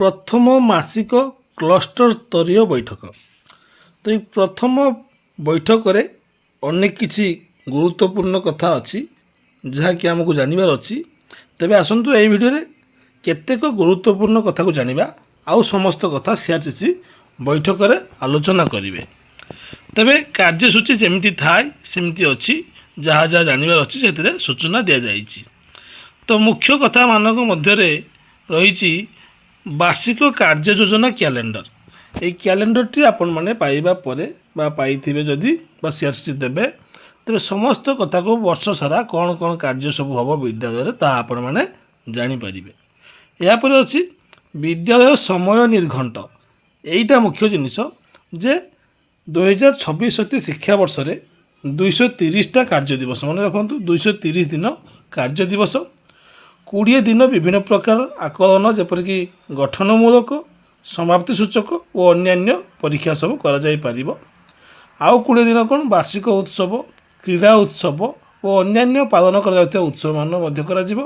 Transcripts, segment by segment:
ପ୍ରଥମ ମାସିକ କ୍ଲଷ୍ଟର ସ୍ତରୀୟ ବୈଠକ। ତ ଏଇ ପ୍ରଥମ ବୈଠକରେ ଅନେକ କିଛି ଗୁରୁତ୍ୱପୂର୍ଣ୍ଣ କଥା ଅଛି ଯାହାକି ଆମକୁ ଜାଣିବାର ଅଛି। ତେବେ ଆସନ୍ତୁ ଏହି ଭିଡ଼ିଓରେ କେତେକ ଗୁରୁତ୍ୱପୂର୍ଣ୍ଣ କଥାକୁ ଜାଣିବା, ଆଉ ସମସ୍ତ କଥା ସିଆର୍ସିସି ବୈଠକରେ ଆଲୋଚନା କରିବେ। ତେବେ କାର୍ଯ୍ୟସୂଚୀ ଯେମିତି ଥାଏ ସେମିତି ଅଛି, ଯାହା ଯାହା ଜାଣିବାର ଅଛି ସେଥିରେ ସୂଚନା ଦିଆଯାଇଛି। ତ ମୁଖ୍ୟ କଥାମାନଙ୍କ ମଧ୍ୟରେ ରହିଛି ବାର୍ଷିକ କାର୍ଯ୍ୟ ଯୋଜନା କ୍ୟାଲେଣ୍ଡର। এই କ୍ୟାଲେଣ୍ଡରଟି ଆପଣମାନେ ପାଇବା ପରେ ବା ପାଇଥିବେ ଯଦି ବା ସିଆର୍ସି ଦେବେ, ତେବେ ସମସ୍ତ କଥାକୁ ବର୍ଷ ସାରା କ'ଣ କ'ଣ କାର୍ଯ୍ୟ ସବୁ ହେବ ବିଦ୍ୟାଳୟରେ ତାହା ଆପଣମାନେ ଜାଣିପାରିବେ। ଏହାପରେ ଅଛି ବିଦ୍ୟାଳୟ ସମୟ ନିର୍ଘଣ୍ଟ। ଏଇଟା ମୁଖ୍ୟ ଜିନିଷ ଯେ 2026-27 ଶିକ୍ଷାବର୍ଷରେ 230ଟା କାର୍ଯ୍ୟ ଦିବସ, ମନେ ରଖନ୍ତୁ 230 ଦିନ କାର୍ଯ୍ୟ ଦିବସ, 20 ଦିନ ବିଭିନ୍ନ ପ୍ରକାର ଆକଳନ ଯେପରିକି ଗଠନମୂଳକ, ସମାପ୍ତି ସୂଚକ ଓ ଅନ୍ୟାନ୍ୟ ପରୀକ୍ଷା ସବୁ କରାଯାଇପାରିବ। ଆଉ 20 ଦିନ କ'ଣ ବାର୍ଷିକ ଉତ୍ସବ, କ୍ରୀଡ଼ା ଉତ୍ସବ ଓ ଅନ୍ୟାନ୍ୟ ପାଳନ କରାଯାଉଥିବା ଉତ୍ସବମାନ ମଧ୍ୟ କରାଯିବ।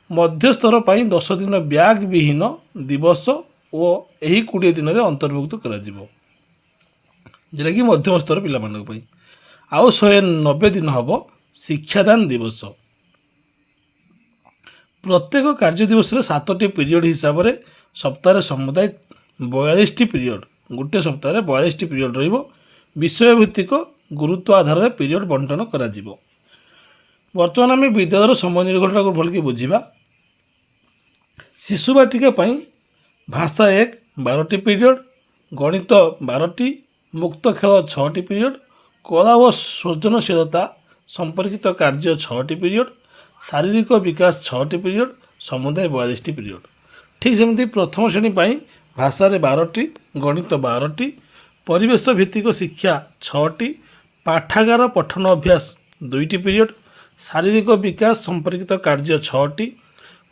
ମଧ୍ୟସ୍ତର ପାଇଁ 10 ଦିନ ବ୍ୟାଗ୍ ବିହୀନ ଦିବସ ଓ ଏହି 20 ଦିନରେ ଅନ୍ତର୍ଭୁକ୍ତ କରାଯିବ, ଯେଉଁଟାକି ମଧ୍ୟମ ସ୍ତର ପିଲାମାନଙ୍କ ପାଇଁ। ଆଉ 190 ଦିନ ହେବ ଶିକ୍ଷାଦାନ ଦିବସ। ପ୍ରତ୍ୟେକ କାର୍ଯ୍ୟ ଦିବସରେ 7ଟି ପିରିୟଡ଼ ହିସାବରେ ସପ୍ତାହରେ ସମୁଦାୟ 42ଟି ପିରିୟଡ଼, ଗୋଟିଏ ସପ୍ତାହରେ 42ଟି ପିରିୟଡ଼ ରହିବ। ବିଷୟଭିତ୍ତିକ ଗୁରୁତ୍ୱ ଆଧାରରେ ପିରିୟଡ଼ ବଣ୍ଟନ କରାଯିବ। ବର୍ତ୍ତମାନ ଆମେ ବିଦ୍ୟାଳୟର ସମୟ ନିର୍ଘଣ୍ଟଟାକୁ ଭଲକି ବୁଝିବା। ଶିଶୁ ବାଟିକା ପାଇଁ ଭାଷା 1 12ଟି ପିରିୟଡ଼, ଗଣିତ 12ଟି, ମୁକ୍ତ ଖେଳ 6ଟି ପିରିୟଡ଼, କଳା ଓ ସୃଜନଶୀଳତା ସମ୍ପର୍କିତ କାର୍ଯ୍ୟ 6ଟି ପିରିୟଡ଼, ଶାରୀରିକ ବିକାଶ 6ଟି ପିରିୟଡ଼, ସମୁଦାୟ 42ଟି ପିରିୟଡ଼। ଠିକ୍ ସେମିତି ପ୍ରଥମ ଶ୍ରେଣୀ ପାଇଁ ଭାଷାରେ 12ଟି, ଗଣିତ 12ଟି, ପରିବେଶ ଭିତ୍ତିକ ଶିକ୍ଷା 6ଟି, ପାଠାଗାର ପଠନ ଅଭ୍ୟାସ 2ଟି ପିରିୟଡ଼, ଶାରୀରିକ ବିକାଶ ସମ୍ପର୍କିତ କାର୍ଯ୍ୟ 6ଟି,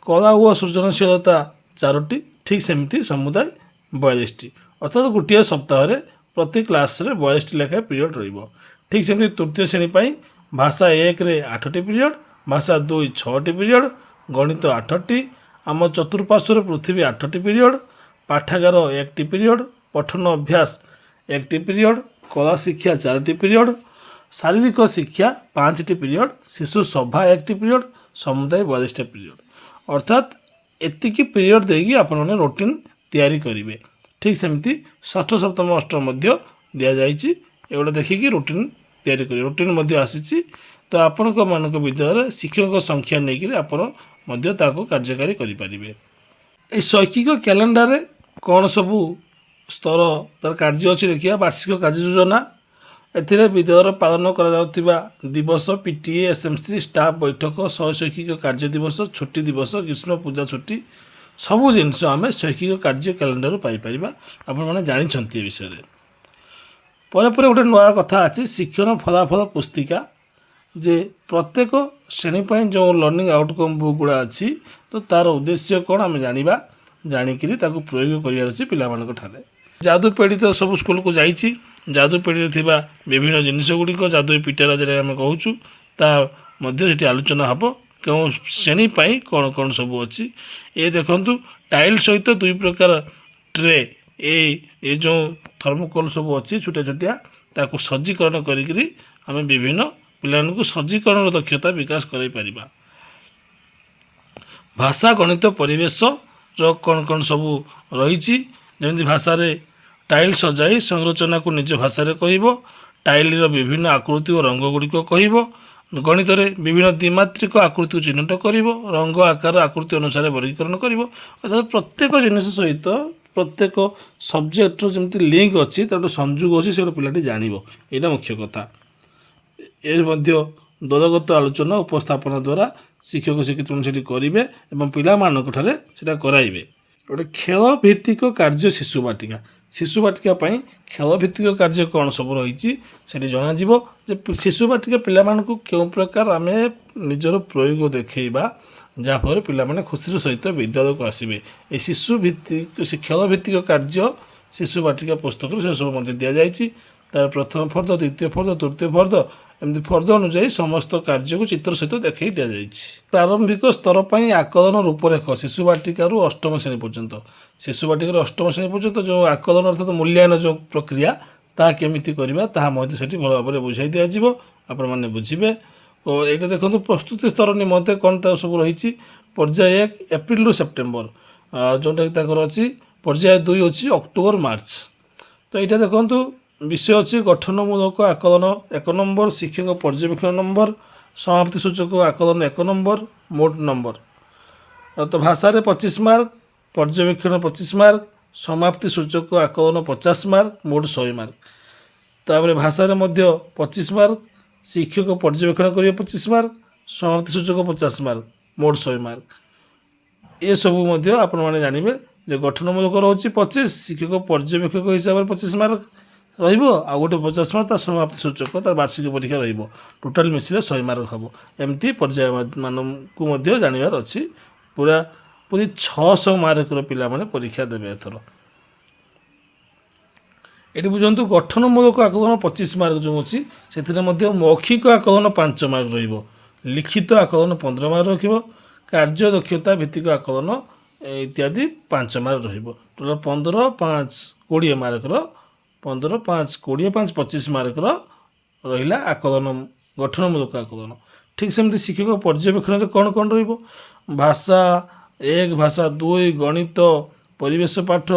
କଳା ଓ ସୃଜନଶୀଳତା 4ଟି, ଠିକ୍ ସେମିତି ସମୁଦାୟ 42ଟି। ଅର୍ଥାତ୍ ଗୋଟିଏ ସପ୍ତାହରେ ପ୍ରତି କ୍ଲାସ୍ରେ 42ଟି ଲେଖାଏଁ ପିରିୟଡ଼ ରହିବ। ଠିକ୍ ସେମିତି ତୃତୀୟ ଶ୍ରେଣୀ ପାଇଁ ଭାଷା 1ରେ 8ଟି ପିରିୟଡ଼, ଭାଷା 2 6ଟି ପିରିୟଡ଼, ଗଣିତ 8ଟି, ଆମ ଚତୁଃପାର୍ଶ୍ୱରେ ପୃଥିବୀ 8ଟି ପିରିୟଡ଼, ପାଠାଗାର 1ଟି ପିରିୟଡ଼, ପଠନ ଅଭ୍ୟାସ 1ଟି ପିରିୟଡ଼, କଳା ଶିକ୍ଷା 4ଟି ପିରିୟଡ଼, ଶାରୀରିକ ଶିକ୍ଷା 5ଟି ପିରିୟଡ଼, ଶିଶୁ ସଭା 1ଟି ପିରିୟଡ଼, ସମୁଦାୟ 42ଟା ପିରିୟଡ଼। ଅର୍ଥାତ୍ ଏତିକି ପିରିୟଡ଼ ଦେଇକି ଆପଣମାନେ ରୁଟିନ୍ ତିଆରି କରିବେ। ଠିକ୍ ସେମିତି ଷଷ୍ଠ, ସପ୍ତମ, ଅଷ୍ଟମ ମଧ୍ୟ ଦିଆଯାଇଛି। ଏଗୁଡ଼ା ଦେଖିକି ରୁଟିନ୍ ତିଆରି କରିବେ। ରୁଟିନ୍ ମଧ୍ୟ ଆସିଛି। ତ ଆପଣଙ୍କ ମାନଙ୍କ ବିଦ୍ୟାଳୟରେ ଶିକ୍ଷକଙ୍କ ସଂଖ୍ୟା ନେଇକରି ଆପଣ ମଧ୍ୟ ତାକୁ କାର୍ଯ୍ୟକାରୀ କରିପାରିବେ। এই ଶୈକ୍ଷିକ କ୍ୟାଲେଣ୍ଡରରେ କ'ଣ ସବୁ ସ୍ତର ତାର କାର୍ଯ୍ୟ ଅଛି ଦେଖିବା। ବାର୍ଷିକ କାର୍ଯ୍ୟ ଯୋଜନା, ଏଥିରେ ବିଦ୍ୟାଳୟରେ ପାଳନ କରାଯାଉଥିବା ଦିବସ, PTA, SMC, ଷ୍ଟାଫ୍ ବୈଠକ, ଶୈକ୍ଷିକ କାର୍ଯ୍ୟ ଦିବସ, ଛୁଟି ଦିବସ, ଗ୍ରୀଷ୍ମ ପୂଜା ଛୁଟି, ସବୁ ଜିନିଷ ଆମେ ଶୈକ୍ଷିକ କାର୍ଯ୍ୟ କ୍ୟାଲେଣ୍ଡରରୁ ପାଇପାରିବା। ଆପଣମାନେ ଜାଣିଛନ୍ତି ଏ ବିଷୟରେ। ପରେ ପରେ ଗୋଟେ ନୂଆ କଥା ଅଛି, ଶିକ୍ଷଣ ଫଳାଫଳ ପୁସ୍ତିକା, ଯେ ପ୍ରତ୍ୟେକ ଶ୍ରେଣୀ ପାଇଁ ଯେଉଁ ଲର୍ଣ୍ଣିଂ ଆଉଟକମ୍ ବୁକ୍ ଗୁଡ଼ା ଅଛି, ତ ତା'ର ଉଦ୍ଦେଶ୍ୟ କ'ଣ ଆମେ ଜାଣିବା। ଜାଣିକିରି ତାକୁ ପ୍ରୟୋଗ କରିବାର ଅଛି ପିଲାମାନଙ୍କ ଠାରେ। ଯାଦୁପେଡ଼ି ତ ସବୁ ସ୍କୁଲକୁ ଯାଇଛି। ଯାଦୁପେଡ଼ିରେ ଥିବା ବିଭିନ୍ନ ଜିନିଷ ଗୁଡ଼ିକ, ଯାଦୁ ପିଟାରା ଯେଉଁଟା ଆମେ କହୁଛୁ, ତା ମଧ୍ୟ ସେଠି ଆଲୋଚନା ହେବ। କେଉଁ ଶ୍ରେଣୀ ପାଇଁ କ'ଣ କ'ଣ ସବୁ ଅଛି। ଏ ଦେଖନ୍ତୁ ଟାଇଲ୍ ସହିତ 2 ପ୍ରକାର ଟ୍ରେ, ଏ ଯେଉଁ ଥର୍ମୋକୋଲ୍ ସବୁ ଅଛି ଛୋଟିଆ ଛୋଟିଆ, ତାକୁ ସଜ୍ଜୀକରଣ କରିକିରି ଆମେ ବିଭିନ୍ନ ପିଲାମାନଙ୍କୁ ସଜ୍ଜୀକରଣର ଦକ୍ଷତା ବିକାଶ କରାଇପାରିବା। ଭାଷା, ଗଣିତ, ପରିବେଶର କ'ଣ କ'ଣ ସବୁ ରହିଛି। ଯେମିତି ଭାଷାରେ ଟାଇଲ୍ ସଜାଇ ସଂରଚନାକୁ ନିଜ ଭାଷାରେ କହିବ, ଟାଇଲ୍ର ବିଭିନ୍ନ ଆକୃତି ଓ ରଙ୍ଗ ଗୁଡ଼ିକ କହିବ। ଗଣିତରେ ବିଭିନ୍ନ ଦ୍ୱିମାତ୍ରିକ ଆକୃତିକୁ ଚିହ୍ନଟ କରିବ, ରଙ୍ଗ, ଆକାର, ଆକୃତି ଅନୁସାରେ ବର୍ଗୀକରଣ କରିବ। ଅର୍ଥାତ୍ ପ୍ରତ୍ୟେକ ଜିନିଷ ସହିତ ପ୍ରତ୍ୟେକ ସବଜେକ୍ଟର ଯେମିତି ଲିଙ୍କ ଅଛି, ତାର ଗୋଟେ ସଂଯୋଗ ଅଛି, ସେଗୁଡ଼ା ପିଲାଟି ଜାଣିବ। ଏଇଟା ମୁଖ୍ୟ କଥା। ଏ ମଧ୍ୟ ଦଳଗତ ଆଲୋଚନା ଉପସ୍ଥାପନ ଦ୍ୱାରା ଶିକ୍ଷକ ଶିକ୍ଷୟିତ୍ରୀମାନେ ସେଠି କରିବେ ଏବଂ ପିଲାମାନଙ୍କ ଠାରେ ସେଇଟା କରାଇବେ। ଗୋଟେ ଖେଳ ଭିତ୍ତିକ କାର୍ଯ୍ୟ ଶିଶୁ ବାଟିକା। ଶିଶୁ ବାଟିକା ପାଇଁ ଖେଳ ଭିତ୍ତିକ କାର୍ଯ୍ୟ କ'ଣ ସବୁ ରହିଛି ସେଠି ଜଣାଯିବ। ଯେ ଶିଶୁ ବାଟିକା ପିଲାମାନଙ୍କୁ କେଉଁ ପ୍ରକାର ଆମେ ନିଜର ପ୍ରୟୋଗ ଦେଖାଇବା, ଯାହାଫଳରେ ପିଲାମାନେ ଖୁସିର ସହିତ ବିଦ୍ୟାଳୟକୁ ଆସିବେ। এই ଶିଶୁ ଭିତ୍ତିକ ଖେଳ ଭିତ୍ତିକ କାର୍ଯ୍ୟ ଶିଶୁ ବାଟିକା ପୁସ୍ତକରେ ସେସବୁ ମଧ୍ୟ ଦିଆଯାଇଛି। ତାର ପ୍ରଥମ ଫର୍ଦ୍ଦ, ଦ୍ୱିତୀୟ ଫର୍ଦ୍ଦ, ତୃତୀୟ ଫର୍ଦ୍ଦ एमती फर्द अनुଯାयी समस्त कार्य को चित्र सहित देखई दि जाइए। प्रारंभिक स्तर पर आकलन रूपरेख शिशु बाटिकार अष्टम श्रेणी पर्यंत शिशु बाटिकार अष्टम श्रेणी पर्यंत जो आकलन अर्थात मूल्यांकन जो प्रक्रिया ता केमिति करबा ताहा मध्य सेठी भल भाव बुझाई दिया जिवो आपण माने बुझिबे। और एटा देखंतु प्रस्तुति स्तर निमंते कोन ता सब रहिछि पर्याय 1 एप्रिल रु सेप्टेम्बर जोटा कि ताकर अछि पर्याय 2 अछि अक्टोबर मार्च। तो यहाँ देखु विषय अच्छी गठनमूलक आकलन 1 नंबर शिक्षक पर्यवेक्षण नंबर समाप्ति सूचक आकलन 1 नंबर मोट नंबर। तो भाषा 25 मार्क पर्यवेक्षण 25 मार्क समाप्ति सूचक आकलन 50 मार्क मोट 100 मार्क। तापर भाषा 25 मार्क शिक्षक पर्यवेक्षण करिए 25 मार्क समाप्ति सूचक 50 मार्क मोट 100 मार्क। ये सब आपण मैंने जानवे जो गठनमूलक रोचे 25 शिक्षक पर्यवेक्षक हिसाब से 25 मार्क रोटे 50 मार्क समाप्ति सूचक तार वार्षिक परीक्षा रोटाल मिसिले 100 मार्क हम एमती पर्याय मानू जानवर अच्छी पूरा पूरी 600 मार्क पिला माने परीक्षा देवे एथर। ये बुझु गठनमूलक आकलन 25 मार्क जो अच्छी से मौखिक आकलन 5 मार्क लिखित आकलन 15 मार्क रखिब कार्य दक्षता भित्तिक आकलन इत्यादि 5 मार्क टोटल 15 5 20 मार्क 15 5 20 5 25 मार्क रहा आकलन गठनमूलक आकलन। ठीक सेमती शिक्षक पर्यवेक्षण कौन कौन भाषा 1 भाषा 2 गणित परिवेश पाठ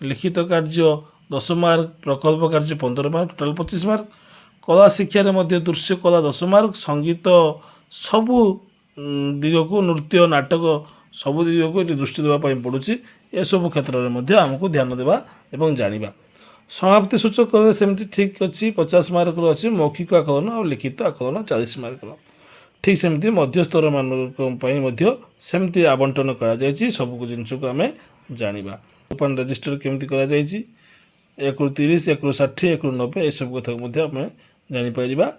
लिखित कार्य 10 मार्क प्रकल्प कार्य 15 मार्क टोटाल 25 मार्क। कला शिक्षार दृश्य कला 10 मार्क संगीत सबू दिग को नृत्य नाटक सबू दिग को दृष्टि देवाई पड़ुची ए सब क्षेत्र में आमको ध्यान देवा एवं जानिबा। समाप्ति सूचक सेमती ठीक अच्छी 50 मार्क अच्छी मौखिक आकलन और लिखित आकलन 40 मार्क। ठीक सेमती मध्यस्तर मान सेमती आवंटन करा सब जिनस को आम जानिबा। ओपन रजिस्टर केमती करा 1 ରୁ 30 1 ରୁ 60 1 ରୁ 90 ये सब कथा जानी पारिबा।